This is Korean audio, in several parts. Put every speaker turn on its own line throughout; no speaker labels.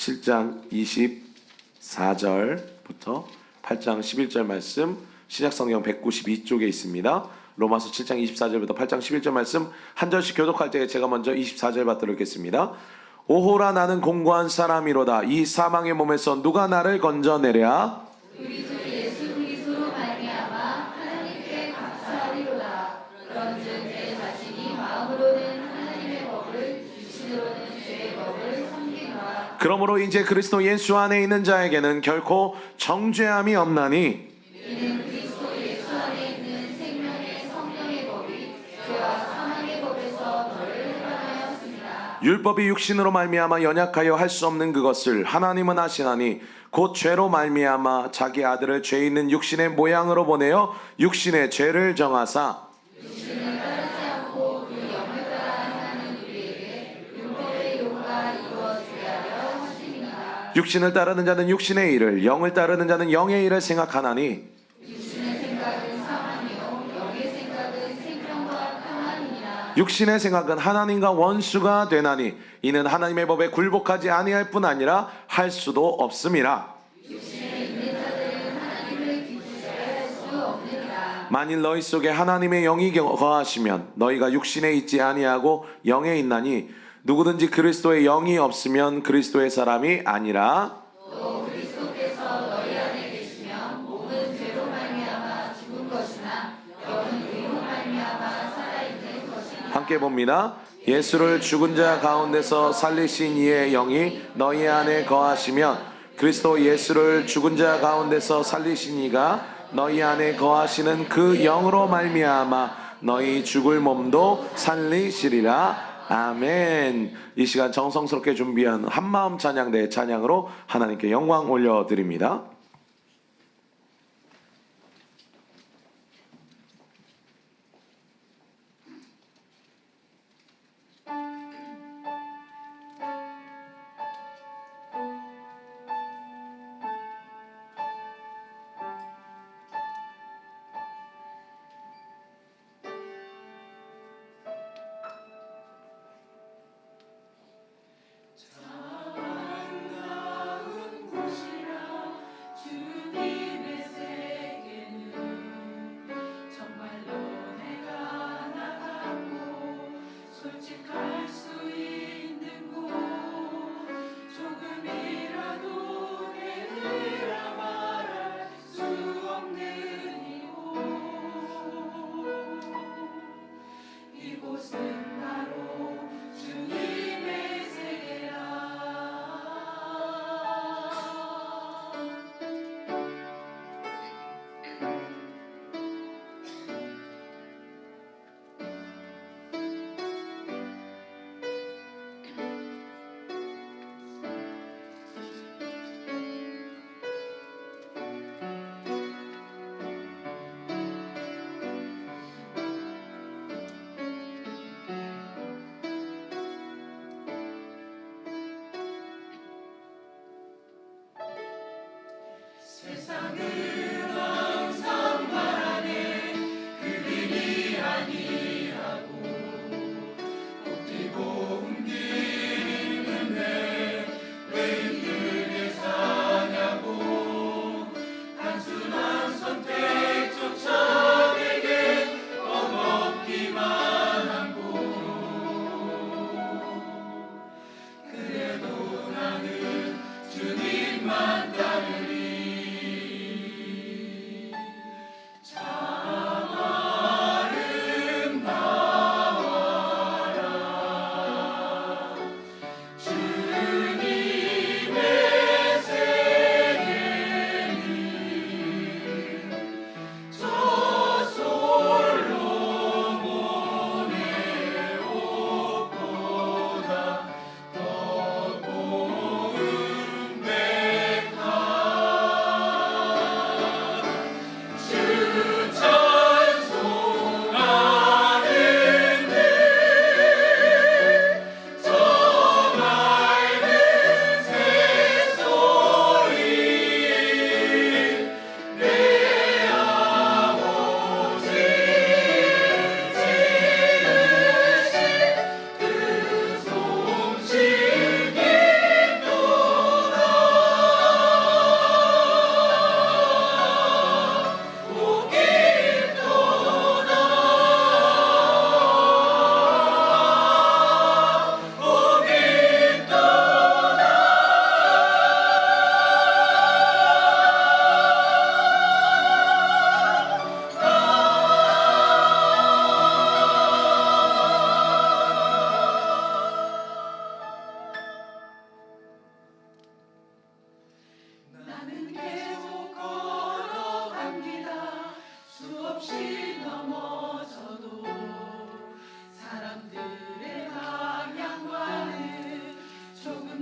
7장 24절부터 8장 11절 말씀 신약성경 192쪽에 있습니다. 로마서 7장 24절부터 8장 11절 말씀 한 절씩 교독할 때 제가 먼저 24절 받들어 읽겠습니다. 오호라 나는 공고한 사람이로다. 이 사망의 몸에서 누가 나를 건져내랴?
우리 주 예수 그리스도로 말미암아 하나님께 감사하리로다. 그런즉 내 자신이 마음으로는 하나님의 법을 육신으로는 죄의 법을 섬기노라.
그러므로 이제 그리스도 예수 안에 있는 자에게는 결코 정죄함이 없나니
이는 그리스도 예수 안에 있는 생명의 성령의 법이 죄와 사망의 법에서 너를 해방하였습니다.
율법이 육신으로 말미암아 연약하여 할 수 없는 그것을 하나님은 하시나니 곧 죄로 말미암아 자기 아들을 죄 있는 육신의 모양으로 보내어 육신의 죄를 정하사
육신을 따르지 않고 그 영을 따라 행하는 우리에게 율법의 요구가 이루어지게 하려 하심이니라.
육신을 따르는 자는 육신의 일을 영을 따르는 자는 영의 일을 생각하나니
육신의 생각은 사망이요 영의 생각은 생명과 평안이니라.
육신의 생각은 하나님과 원수가 되나니 이는 하나님의 법에 굴복하지 아니할 뿐 아니라 할 수도 없음이라.
육신에 있는 자들은 하나님을 기쁘시게 할 수 없느니라.
만일 너희 속에 하나님의 영이 거하시면 너희가 육신에 있지 아니하고 영에 있나니 누구든지 그리스도의 영이 없으면 그리스도의 사람이 아니라.
또 그리스도께서 너희 안에 계시면 몸은 죄로 말미암아 죽은 것이나 영은 의로 말미암아 살아있는 것이니라.
함께 봅니다. 예수를 죽은 자 가운데서 살리신 이의 영이 너희 안에 거하시면 그리스도 예수를 죽은 자 가운데서 살리신 이가 너희 안에 거하시는 그 영으로 말미암아 너희 죽을 몸도 살리시리라. 아멘. 이 시간 정성스럽게 준비한 한마음 찬양대 찬양으로 하나님께 영광 올려드립니다.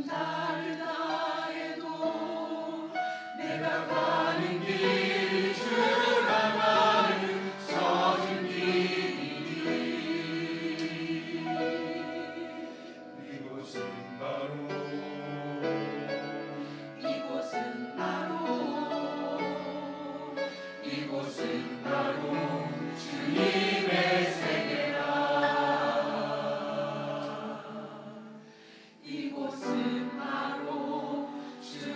감사를 다해도 내가 가는 길 주가 나를 젖은 길이니 이곳은 바로 주님의 세계라. 이곳은 바로 주님의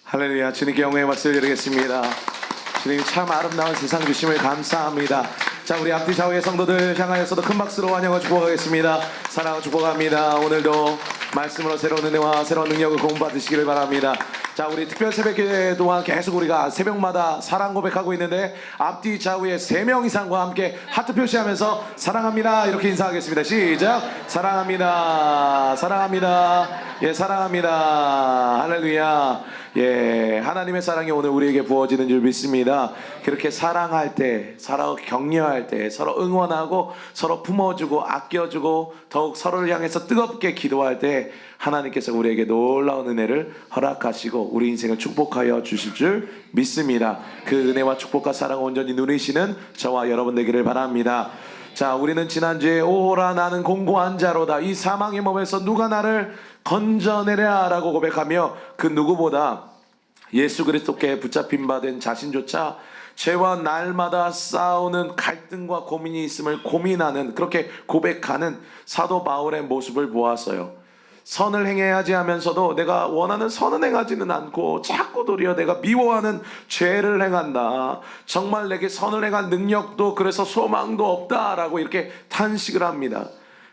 할렐루야. 주님께 영광의 박수를 드리겠습니다. 주님이 참 아름다운 세상 주심을 감사합니다. 자, 우리 앞뒤 좌우의 성도들 향하여서도 큰 박수로 환영하고 축복하겠습니다. 사랑하고 축복합니다. 오늘도 말씀으로 새로운 은혜와 새로운 능력을 공부받으시기를 바랍니다. 자, 우리 특별 새벽기도 동안 계속 우리가 새벽마다 사랑 고백하고 있는데 앞뒤 좌우에 3명 이상과 함께 하트 표시하면서 사랑합니다 이렇게 인사하겠습니다. 시작. 사랑합니다. 사랑합니다. 예, 사랑합니다. 할렐루야. 예, 하나님의 사랑이 오늘 우리에게 부어지는 줄 믿습니다. 그렇게 사랑할 때, 서로 격려할 때, 서로 응원하고 서로 품어주고 아껴주고 더욱 서로를 향해서 뜨겁게 기도할 때 하나님께서 우리에게 놀라운 은혜를 허락하시고 우리 인생을 축복하여 주실 줄 믿습니다. 그 은혜와 축복과 사랑을 온전히 누리시는 저와 여러분 되기를 바랍니다. 자, 우리는 지난주에 오라 나는 공고한 자로다, 이 사망의 몸에서 누가 나를 건져내랴 라고 고백하며 그 누구보다 예수 그리스도께 붙잡힌 바 된 자신조차 죄와 날마다 싸우는 갈등과 고민이 있음을 고민하는, 그렇게 고백하는 사도 바울의 모습을 보았어요. 선을 행해야지 하면서도 내가 원하는 선은 행하지는 않고 자꾸 도리어 내가 미워하는 죄를 행한다. 정말 내게 선을 행한 능력도 그래서 소망도 없다라고 이렇게 탄식을 합니다.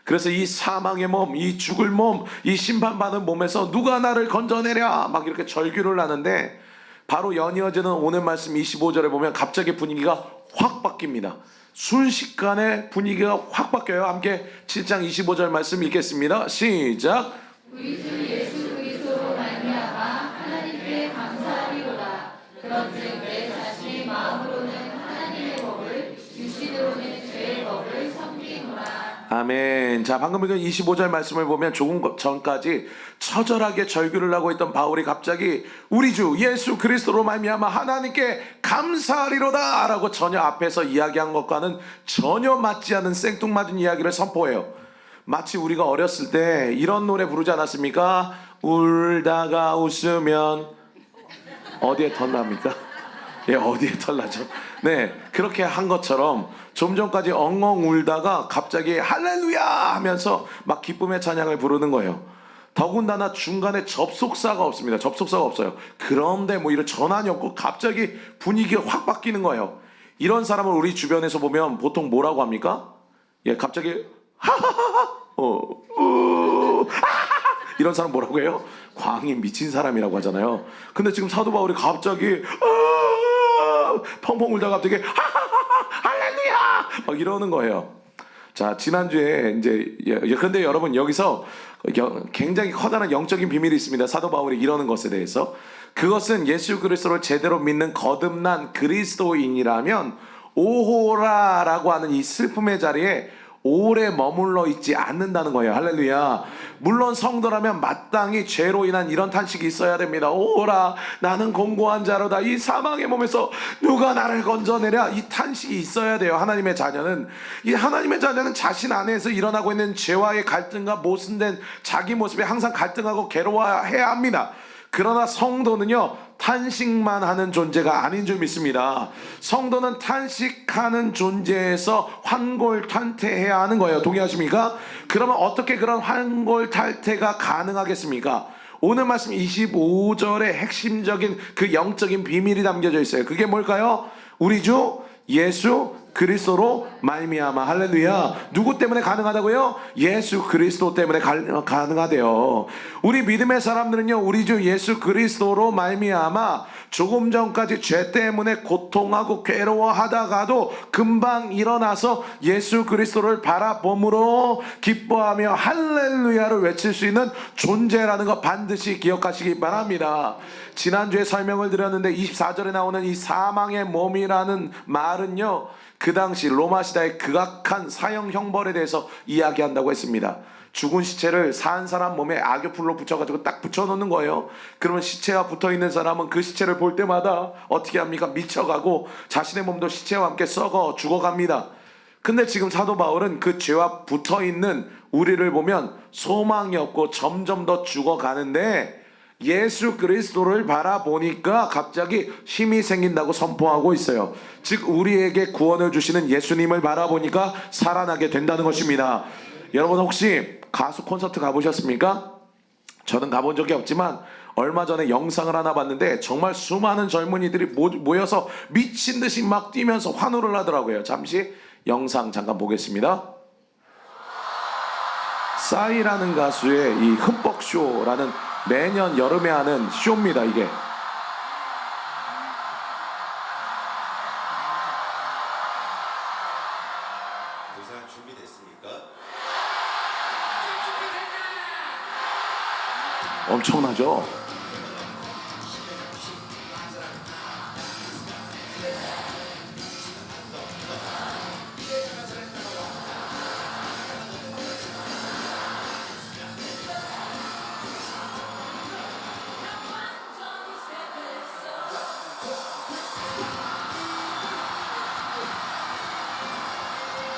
그래서 이 사망의 몸, 이 죽을 몸, 이 심판받은 몸에서 누가 나를 건져내랴 막 이렇게 절규를 하는데, 바로 연이어지는 오늘 말씀 25절에 보면 갑자기 분위기가 확 바뀝니다. 순식간에 분위기가 확 바뀌어요. 함께 7장 25절 말씀 읽겠습니다. 시작.
우리 주 예수 그리스도로 말미암아 하나님께 감사하리로다. 그런즉 내 자신의 마음으로는 하나님의 법을, 육신으로는 죄의 법을 섬기노라.
아멘. 자, 방금 읽은 25절 말씀을 보면 조금 전까지 처절하게 절규를 하고 있던 바울이 갑자기 우리 주 예수 그리스도로 말미암아 하나님께 감사하리로다 라고 전혀 앞에서 이야기한 것과는 전혀 맞지 않은 생뚱맞은 이야기를 선포해요. 마치 우리가 어렸을 때 이런 노래 부르지 않았습니까? 울다가 웃으면 어디에 털납니까? 예, 어디에 털나죠? 네, 그렇게 한 것처럼 좀 전까지 엉엉 울다가 갑자기 할렐루야 하면서 막 기쁨의 찬양을 부르는 거예요. 더군다나 중간에 접속사가 없습니다. 접속사가 없어요. 그런데 뭐 이런 전환이 없고 갑자기 분위기가 확 바뀌는 거예요. 이런 사람을 우리 주변에서 보면 보통 뭐라고 합니까? 예, 갑자기 하하하하 이런 사람 뭐라고 해요? 광이 미친 사람이라고 하잖아요. 근데 지금 사도 바울이 갑자기 펑펑 울다가 갑자기 할렐루야 막 이러는 거예요. 자, 지난주에 이제 근데 여러분 여기서 굉장히 커다란 영적인 비밀이 있습니다. 사도 바울이 이러는 것에 대해서. 그것은 예수 그리스도를 제대로 믿는 거듭난 그리스도인이라면 오호라라고 하는 이 슬픔의 자리에 오래 머물러 있지 않는다는 거예요. 할렐루야. 물론 성도라면 마땅히 죄로 인한 이런 탄식이 있어야 됩니다. 오라 나는 공고한 자로다, 이 사망의 몸에서 누가 나를 건져내랴, 이 탄식이 있어야 돼요. 하나님의 자녀는 자신 안에서 일어나고 있는 죄와의 갈등과 모순된 자기 모습에 항상 갈등하고 괴로워해야 합니다. 그러나 성도는요, 탄식만 하는 존재가 아닌 줄 믿습니다. 성도는 탄식하는 존재에서 환골탈태해야 하는 거예요. 동의하십니까? 그러면 어떻게 그런 환골탈태가 가능하겠습니까? 오늘 말씀 25절에 핵심적인 그 영적인 비밀이 담겨져 있어요. 그게 뭘까요? 우리 주 예수 그리스도로 말미암아. 할렐루야. 누구 때문에 가능하다고요? 예수 그리스도 때문에 가능하대요. 우리 믿음의 사람들은요, 우리 주 예수 그리스도로 말미암아 조금 전까지 죄 때문에 고통하고 괴로워하다가도 금방 일어나서 예수 그리스도를 바라봄으로 기뻐하며 할렐루야를 외칠 수 있는 존재라는 거 반드시 기억하시기 바랍니다. 지난주에 설명을 드렸는데 24절에 나오는 이 사망의 몸이라는 말은요, 그 당시 로마 시대의 극악한 사형 형벌에 대해서 이야기한다고 했습니다. 죽은 시체를 산 사람 몸에 악교풀로 붙여가지고 딱 붙여놓는 거예요. 그러면 시체와 붙어있는 사람은 그 시체를 볼 때마다 어떻게 합니까? 미쳐가고 자신의 몸도 시체와 함께 썩어 죽어갑니다. 근데 지금 사도 바울은 그 죄와 붙어있는 우리를 보면 소망이 없고 점점 더 죽어가는데 예수 그리스도를 바라보니까 갑자기 힘이 생긴다고 선포하고 있어요. 즉 우리에게 구원을 주시는 예수님을 바라보니까 살아나게 된다는 것입니다. 여러분 혹시 가수 콘서트 가보셨습니까? 저는 가본 적이 없지만 얼마 전에 영상을 하나 봤는데 정말 수많은 젊은이들이 모여서 미친 듯이 막 뛰면서 환호를 하더라고요. 잠시 영상 잠깐 보겠습니다. 싸이라는 가수의 이 흠뻑쇼라는 매년 여름에 하는 쇼입니다. 이게
의상 준비됐습니까?
엄청나죠?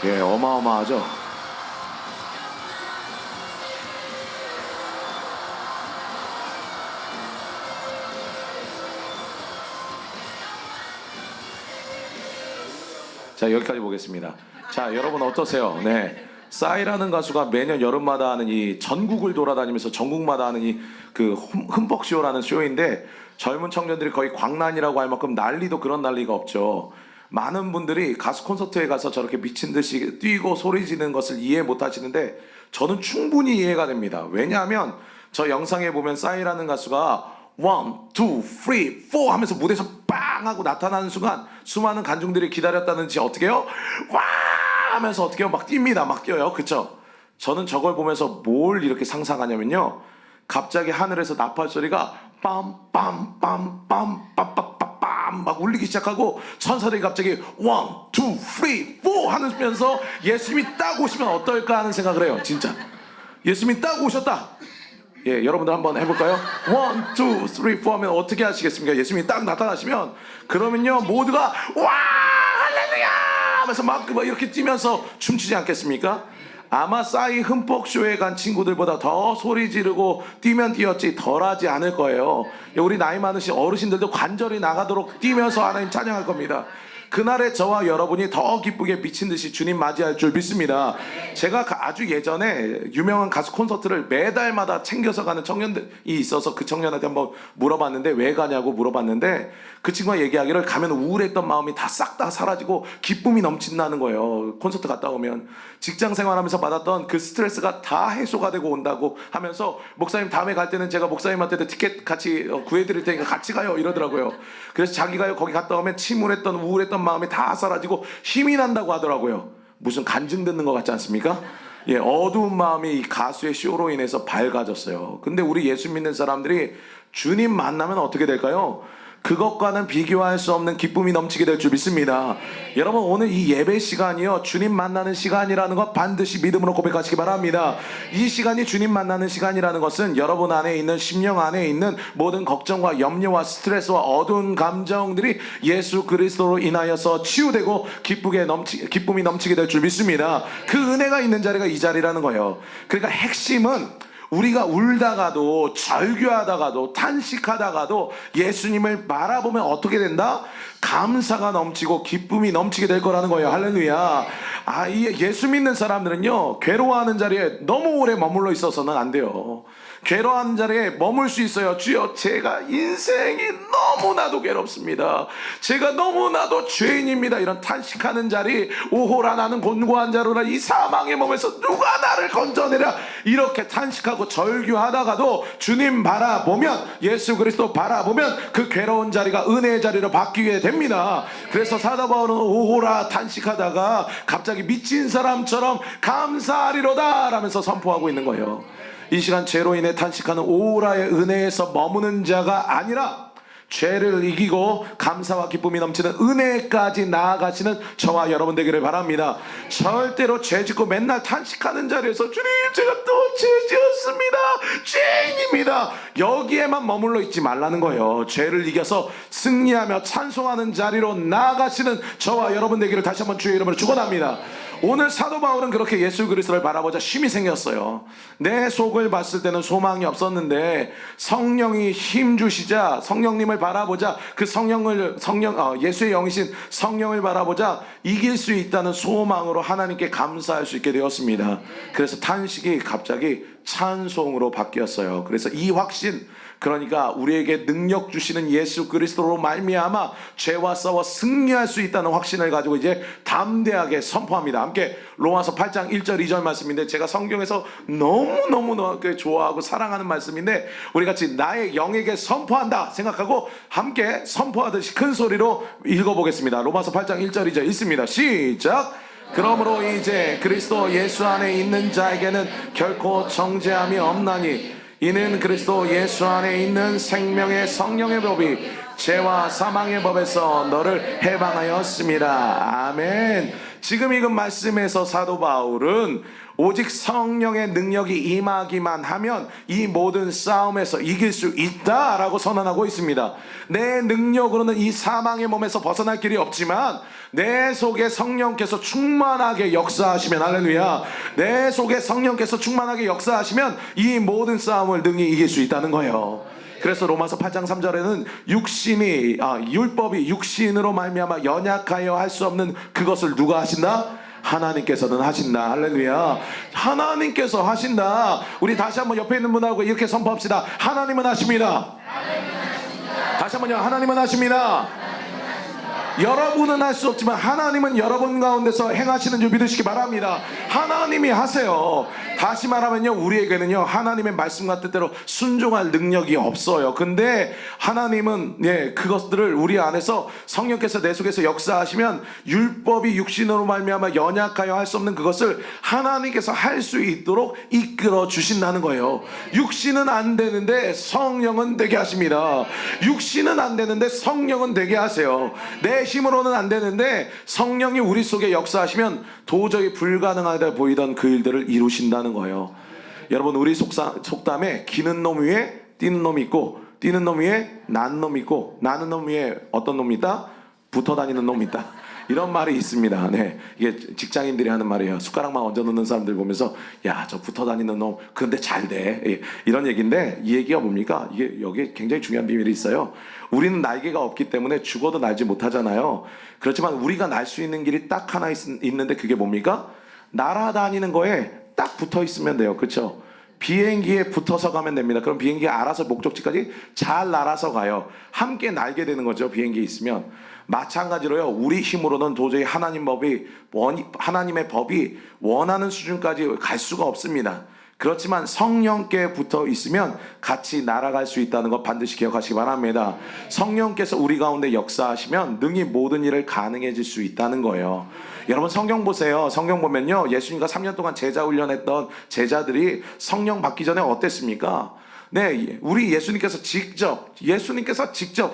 예, 어마어마하죠? 자, 여기까지 보겠습니다. 자, 여러분 어떠세요? 네. 싸이라는 가수가 매년 여름마다 하는 이 전국을 돌아다니면서 전국마다 하는 이 그 흠뻑쇼라는 쇼인데 젊은 청년들이 거의 광란이라고 할 만큼 난리도 그런 난리가 없죠. 많은 분들이 가수 콘서트에 가서 저렇게 미친 듯이 뛰고 소리 지르는 것을 이해 못 하시는데 저는 충분히 이해가 됩니다. 왜냐하면 저 영상에 보면 싸이라는 가수가 1, 2, 3, 4 하면서 무대에서 빵 하고 나타나는 순간 수많은 관중들이 기다렸다는지 어떻게 해요? 와 하면서 어떻게 해요? 막 뜁니다. 막 뛰어요. 그쵸? 저는 저걸 보면서 뭘 이렇게 상상하냐면요, 갑자기 하늘에서 나팔 소리가 빰빰빰빰 빰빰빰빰 막 울리기 시작하고 천사들이 갑자기 1, 2, 3, 4 하면서 예수님이 딱 오시면 어떨까 하는 생각을 해요. 진짜 예수님이 딱 오셨다. 예, 여러분들 한번 해볼까요? 1, 2, 3, 4 하면 어떻게 하시겠습니까? 예수님이 딱 나타나시면 그러면요 모두가 와 할렐루야 하면서 막 이렇게 뛰면서 춤추지 않겠습니까? 아마 싸이 흠뻑쇼에 간 친구들보다 더 소리 지르고 뛰면 뛰었지 덜하지 않을 거예요. 우리 나이 많으신 어르신들도 관절이 나가도록 뛰면서 하나님 찬양할 겁니다. 그날에 저와 여러분이 더 기쁘게 미친 듯이 주님 맞이할 줄 믿습니다. 제가 아주 예전에 유명한 가수 콘서트를 매달마다 챙겨서 가는 청년들이 있어서 그 청년한테 한번 물어봤는데 왜 가냐고 물어봤는데 그 친구가 얘기하기를 가면 우울했던 마음이 다 싹 다 사라지고 기쁨이 넘친다는 거예요. 콘서트 갔다 오면 직장 생활하면서 받았던 그 스트레스가 다 해소가 되고 온다고 하면서 목사님 다음에 갈 때는 제가 목사님한테도 티켓 같이 구해드릴 테니까 같이 가요 이러더라고요. 그래서 자기가 거기 갔다 오면 침울했던 우울했던 마음이 다 사라지고 힘이 난다고 하더라고요. 무슨 간증 듣는 것 같지 않습니까? 예, 어두운 마음이 이 가수의 쇼로 인해서 밝아졌어요. 근데 우리 예수 믿는 사람들이 주님 만나면 어떻게 될까요? 그것과는 비교할 수 없는 기쁨이 넘치게 될 줄 믿습니다. 여러분 오늘 이 예배 시간이요 주님 만나는 시간이라는 것 반드시 믿음으로 고백하시기 바랍니다. 이 시간이 주님 만나는 시간이라는 것은 여러분 안에 있는 심령 안에 있는 모든 걱정과 염려와 스트레스와 어두운 감정들이 예수 그리스도로 인하여서 치유되고 기쁨이 넘치게 될 줄 믿습니다. 그 은혜가 있는 자리가 이 자리라는 거예요. 그러니까 핵심은 우리가 울다가도 절규하다가도 탄식하다가도 예수님을 바라보면 어떻게 된다? 감사가 넘치고 기쁨이 넘치게 될 거라는 거예요. 할렐루야. 이 예수 믿는 사람들은요, 괴로워하는 자리에 너무 오래 머물러 있어서는 안 돼요. 괴로워하는 자리에 머물 수 있어요. 주여, 제가 인생이 너무나도 괴롭습니다. 제가 너무나도 죄인입니다. 이런 탄식하는 자리, 오호라 나는 곤고한 자로라, 이 사망의 몸에서 누가 나를 건져내랴, 이렇게 탄식하고 절규하다가도 주님 바라보면, 예수 그리스도 바라보면 그 괴로운 자리가 은혜의 자리로 바뀌게 됩니다. 그래서 사도 바울은 오호라 탄식하다가 갑자기 미친 사람처럼 감사하리로다 라면서 선포하고 있는 거예요. 이 시간 죄로 인해 탄식하는 오호라의 은혜에서 머무는 자가 아니라 죄를 이기고 감사와 기쁨이 넘치는 은혜까지 나아가시는 저와 여러분 되기를 바랍니다. 절대로 죄 짓고 맨날 탄식하는 자리에서 주님, 제가 또 죄 지었습니다, 죄인입니다, 여기에만 머물러 있지 말라는 거예요. 죄를 이겨서 승리하며 찬송하는 자리로 나아가시는 저와 여러분 되기를 다시 한번 주의 이름으로 축원합니다. 오늘 사도 바울은 그렇게 예수 그리스도를 바라보자 쉼이 생겼어요. 내 속을 봤을 때는 소망이 없었는데 성령이 힘 주시자, 성령님을 바라보자, 그 예수의 영이신 성령을 바라보자 이길 수 있다는 소망으로 하나님께 감사할 수 있게 되었습니다. 그래서 탄식이 갑자기 찬송으로 바뀌었어요. 그래서 이 확신, 그러니까 우리에게 능력 주시는 예수 그리스도로 말미암아 죄와 싸워 승리할 수 있다는 확신을 가지고 이제 담대하게 선포합니다. 함께 로마서 8장 1절 2절 말씀인데, 제가 성경에서 너무너무 좋아하고 사랑하는 말씀인데, 우리 같이 나의 영에게 선포한다 생각하고 함께 선포하듯이 큰 소리로 읽어보겠습니다. 로마서 8장 1절 2절 읽습니다. 시작. 그러므로 이제 그리스도 예수 안에 있는 자에게는 결코 정죄함이 없나니, 이는 그리스도 예수 안에 있는 생명의 성령의 법이 죄와 사망의 법에서 너를 해방하였습니다. 아멘. 지금 읽은 말씀에서 사도 바울은 오직 성령의 능력이 임하기만 하면 이 모든 싸움에서 이길 수 있다라고 선언하고 있습니다. 내 능력으로는 이 사망의 몸에서 벗어날 길이 없지만 내 속에 성령께서 충만하게 역사하시면, 할렐루야, 내 속에 성령께서 충만하게 역사하시면 이 모든 싸움을 능히 이길 수 있다는 거예요. 그래서 로마서 8장 3절에는 율법이 육신으로 말미암아 연약하여 할 수 없는 그것을 누가 하신다? 하나님께서는 하신다. 할렐루야. 하나님께서 하신다. 우리 다시 한번 옆에 있는 분하고 이렇게 선포합시다. 하나님은 하십니다. 다시 한번요. 하나님은 하십니다. 여러분은 할 수 없지만 하나님은 여러분 가운데서 행하시는 줄 믿으시기 바랍니다. 하나님이 하세요. 다시 말하면요, 우리에게는요 하나님의 말씀과 뜻대로 순종할 능력이 없어요. 근데 하나님은 그것들을 우리 안에서 성령께서 내 속에서 역사하시면 율법이 육신으로 말미암아 연약하여 할 수 없는 그것을 하나님께서 할 수 있도록 이끌어 주신다는 거예요. 육신은 안 되는데 성령은 되게 하십니다. 육신은 안 되는데 성령은 되게 하세요. 내 힘으로는 안 되는데 성령이 우리 속에 역사하시면 도저히 불가능하다 보이던 그 일들을 이루신다는 거예요. 여러분, 우리 속담에 기는 놈 위에 뛰는 놈이 있고, 뛰는 놈 위에 나는 놈이 있고, 나는 놈 위에 어떤 놈이 있다? 붙어 다니는 놈이 있다. 이런 말이 있습니다. 네, 이게 직장인들이 하는 말이에요. 숟가락만 얹어 놓는 사람들 보면서 야, 저 붙어 다니는 놈 근데 잘 돼, 이런 얘기인데, 이 얘기가 뭡니까? 이게 여기에 굉장히 중요한 비밀이 있어요. 우리는 날개가 없기 때문에 죽어도 날지 못하잖아요. 그렇지만 우리가 날 수 있는 길이 딱 하나 있는데, 그게 뭡니까? 날아다니는 거에 딱 붙어 있으면 돼요. 그렇죠? 비행기에 붙어서 가면 됩니다. 그럼 비행기가 알아서 목적지까지 잘 날아서 가요. 함께 날게 되는 거죠, 비행기에 있으면. 마찬가지로요, 우리 힘으로는 도저히 하나님의 법이 원하는 수준까지 갈 수가 없습니다. 그렇지만 성령께 붙어 있으면 같이 날아갈 수 있다는 것 반드시 기억하시기 바랍니다. 성령께서 우리 가운데 역사하시면 능히 모든 일을 가능해질 수 있다는 거예요. 여러분, 성경 보세요. 성경 보면요, 예수님과 3년 동안 제자 훈련했던 제자들이 성령 받기 전에 어땠습니까? 네, 우리 예수님께서 직접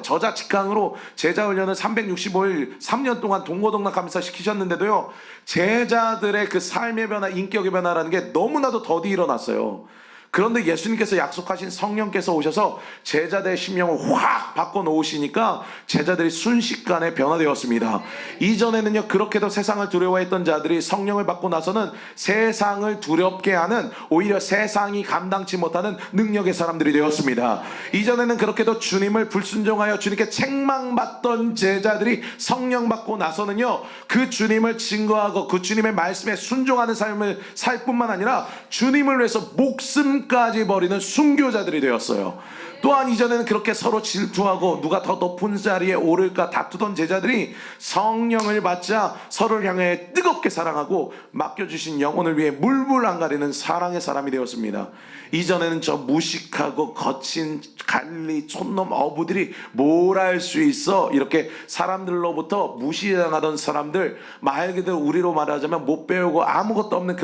저자직강으로 제자 훈련을 365일 3년 동안 동고동락하면서 시키셨는데도요, 제자들의 그 삶의 변화, 인격의 변화라는 게 너무나도 더디 일어났어요. 그런데 예수님께서 약속하신 성령께서 오셔서 제자들의 심령을 확 바꿔놓으시니까 제자들이 순식간에 변화되었습니다. 이전에는요, 그렇게도 세상을 두려워했던 자들이 성령을 받고 나서는 세상을 두렵게 하는, 오히려 세상이 감당치 못하는 능력의 사람들이 되었습니다. 이전에는 그렇게도 주님을 불순종하여 주님께 책망받던 제자들이 성령 받고 나서는요, 그 주님을 증거하고 그 주님의 말씀에 순종하는 삶을 살 뿐만 아니라 주님을 위해서 목숨까지 버리는 순교자들이 되었어요. 또한 이전에는 그렇게 서로 질투하고 누가 더 높은 자리에 오를까 다투던 제자들이 성령을 받자 서로를 향해 뜨겁게 사랑하고 맡겨주신 영혼을 위해 물불 안 가리는 사랑의 사람이 되었습니다. 이전에는 저 무식하고 거친 갈리 촌놈 어부들이 뭘 할 수 있어, 이렇게 사람들로부터 무시당하던 사람들, 말 그대로 우리로 말하자면 못 배우고 아무것도 없는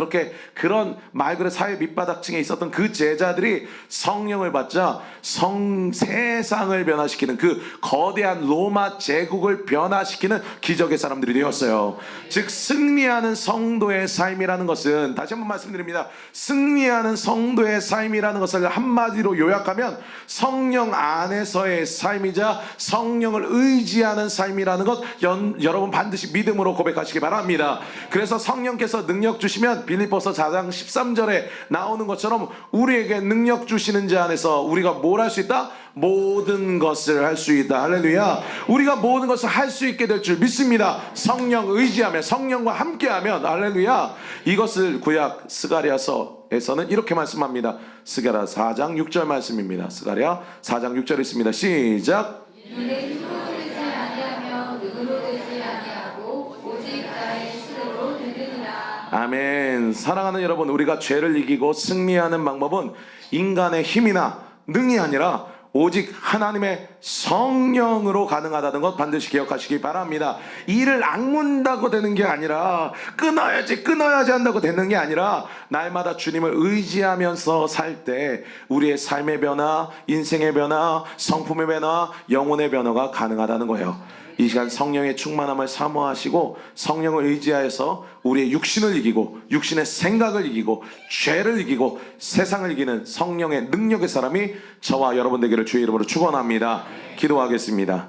그런 말 그대로 사회 밑바닥층에 있었던 그 제자들이 성령을 받자 세상을 변화시키는, 그 거대한 로마 제국을 변화시키는 기적의 사람들이 되었어요. 즉 승리하는 성도의 삶이라는 것은, 다시 한번 말씀드립니다, 승리하는 성도의 삶이라는 것을 한마디로 요약하면 성령 안에서의 삶이자 성령을 의지하는 삶이라는 것, 여러분 반드시 믿음으로 고백하시기 바랍니다. 그래서 성령께서 능력 주시면 빌립보서 4장 13절에 나오는 것처럼 우리에게 능력 주시는 자 안에서 우리가 뭘 할 수 있다? 모든 것을 할 수 있다. 할렐루야. 우리가 모든 것을 할 수 있게 될 줄 믿습니다. 성령 의지하며 성령과 함께하면. 할렐루야. 이것을 구약 스가랴서에서는 이렇게 말씀합니다. 스가랴 4장 6절 말씀입니다. 스가랴 4장 6절 있습니다. 시작.
이는 힘으로 되지 아니하며 능으로 되지 아니하고 오직 나의 스스로 되느니라.
아멘. 사랑하는 여러분, 우리가 죄를 이기고 승리하는 방법은 인간의 힘이나 능이 아니라 오직 하나님의 성령으로 가능하다는 것 반드시 기억하시기 바랍니다. 일을 악문다고 되는 게 아니라, 끊어야지 한다고 되는 게 아니라, 날마다 주님을 의지하면서 살 때 우리의 삶의 변화, 인생의 변화, 성품의 변화, 영혼의 변화가 가능하다는 거예요. 이 시간 성령의 충만함을 사모하시고 성령을 의지하여서 우리의 육신을 이기고 육신의 생각을 이기고 죄를 이기고 세상을 이기는 성령의 능력의 사람이 저와 여러분 되기를 주의 이름으로 축원합니다. 기도하겠습니다.